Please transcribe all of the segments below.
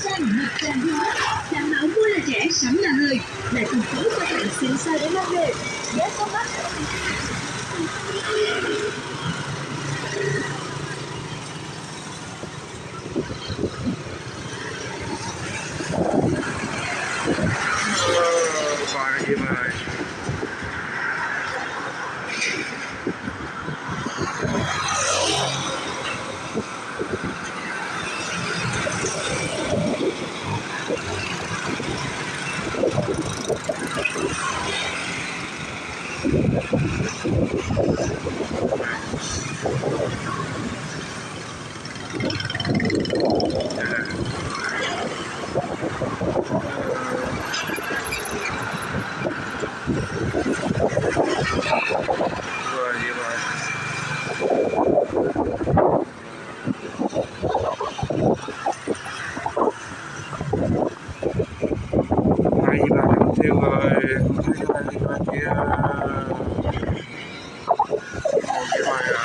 Gia những mặt tràn hứa, đảm bảo mua là rẻ, sắm là hơi, là thành phố có hàng xịn sò để mang về. Giá có mắc. Para gì mà hai ba năm theo rồi không thấy cái kia cái bài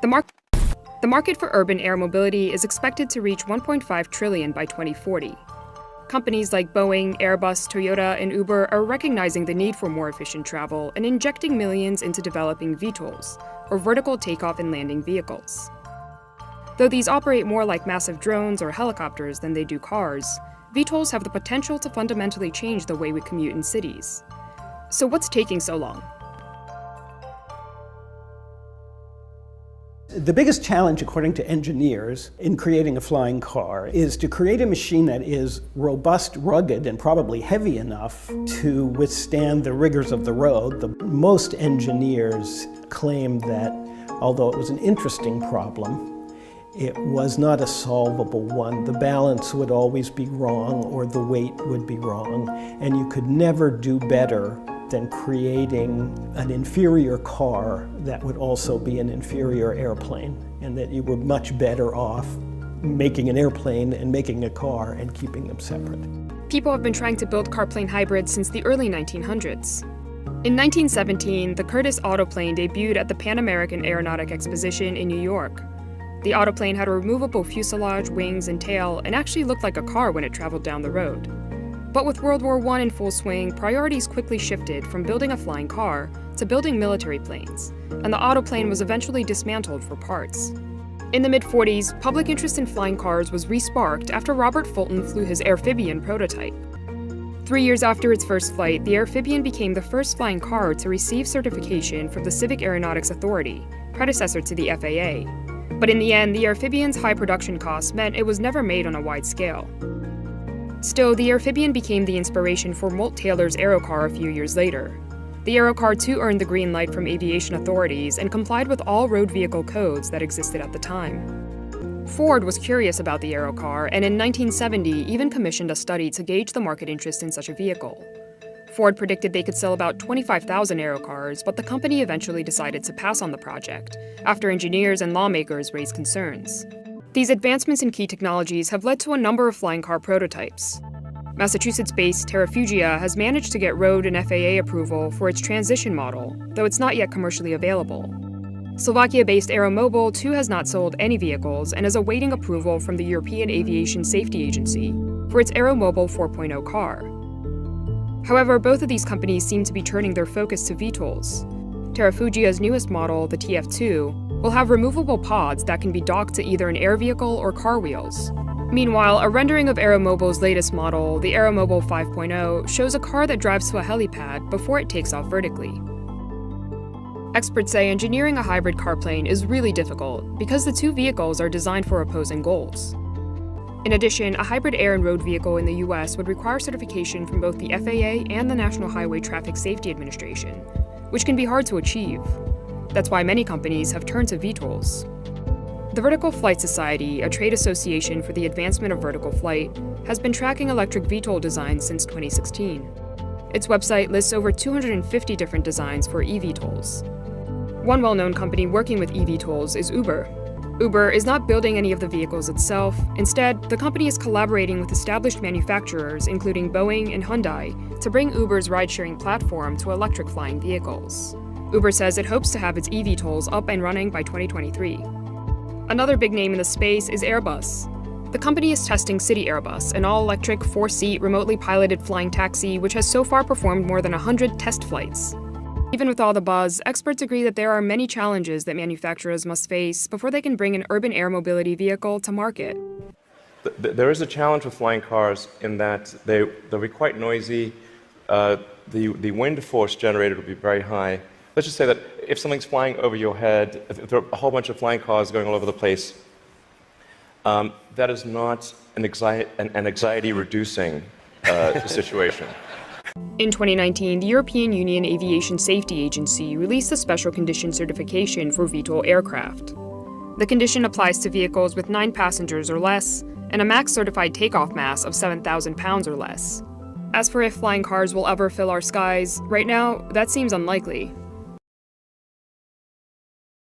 The market for urban air mobility is expected to reach $1.5 trillion by 2040. Companies like Boeing, Airbus, Toyota, and Uber are recognizing the need for more efficient travel and injecting millions into developing VTOLs, or vertical takeoff and landing vehicles. Though these operate more like massive drones or helicopters than they do cars, VTOLs have the potential to fundamentally change the way we commute in cities. So what's taking so long? The biggest challenge, according to engineers, in creating a flying car is to create a machine that is robust, rugged, and probably heavy enough to withstand the rigors of the road. Most engineers claim that although it was an interesting problem, it was not a solvable one. The balance would always be wrong, or the weight would be wrong, and you could never do better than creating an inferior car that would also be an inferior airplane, and that you were much better off making an airplane and making a car and keeping them separate. People have been trying to build car-plane hybrids since the early 1900s. In 1917, the Curtiss autoplane debuted at the Pan American Aeronautic Exposition in New York. The autoplane had a removable fuselage, wings, and tail, and actually looked like a car when it traveled down the road. But with World War I in full swing, priorities quickly shifted from building a flying car to building military planes, and the autoplane was eventually dismantled for parts. In the mid-40s, public interest in flying cars was re-sparked after Robert Fulton flew his Airphibian prototype. 3 years after its first flight, the Airphibian became the first flying car to receive certification from the Civic Aeronautics Authority, predecessor to the FAA. But in the end, the Airphibian's high production costs meant it was never made on a wide scale. Still, the Airphibian became the inspiration for Milt Taylor's Aerocar a few years later. The Aerocar too earned the green light from aviation authorities and complied with all road vehicle codes that existed at the time. Ford was curious about the Aerocar, and in 1970 even commissioned a study to gauge the market interest in such a vehicle. Ford predicted they could sell about 25,000 Aerocars, but the company eventually decided to pass on the project, after engineers and lawmakers raised concerns. These advancements in key technologies have led to a number of flying car prototypes. Massachusetts-based Terrafugia has managed to get road and FAA approval for its transition model, though it's not yet commercially available. Slovakia-based Aeromobile too has not sold any vehicles and is awaiting approval from the European Aviation Safety Agency for its Aeromobile 4.0 car. However, both of these companies seem to be turning their focus to VTOLs. Terrafugia's newest model, the TF2, will have removable pods that can be docked to either an air vehicle or car wheels. Meanwhile, a rendering of Aeromobile's latest model, the Aeromobile 5.0, shows a car that drives to a helipad before it takes off vertically. Experts say engineering a hybrid car plane is really difficult because the two vehicles are designed for opposing goals. In addition, a hybrid air and road vehicle in the US would require certification from both the FAA and the National Highway Traffic Safety Administration, which can be hard to achieve. That's why many companies have turned to VTOLs. The Vertical Flight Society, a trade association for the advancement of vertical flight, has been tracking electric VTOL designs since 2016. Its website lists over 250 different designs for eVTOLs. One well-known company working with eVTOLs is Uber. Uber is not building any of the vehicles itself. Instead, the company is collaborating with established manufacturers, including Boeing and Hyundai, to bring Uber's ride-sharing platform to electric flying vehicles. Uber says it hopes to have its eVTOLs up and running by 2023. Another big name in the space is Airbus. The company is testing City Airbus, an all-electric, 4-seat, remotely piloted flying taxi which has so far performed more than 100 test flights. Even with all the buzz, experts agree that there are many challenges that manufacturers must face before they can bring an urban air mobility vehicle to market. There is a challenge with flying cars in that they'll be quite noisy. The wind force generated will be very high. Let's just say that if something's flying over your head, if there are a whole bunch of flying cars going all over the place, that is not an anxiety-reducing situation. In 2019, the European Union Aviation Safety Agency released a special condition certification for VTOL aircraft. The condition applies to vehicles with 9 passengers or less and a max certified takeoff mass of 7,000 pounds or less. As for if flying cars will ever fill our skies, right now, that seems unlikely.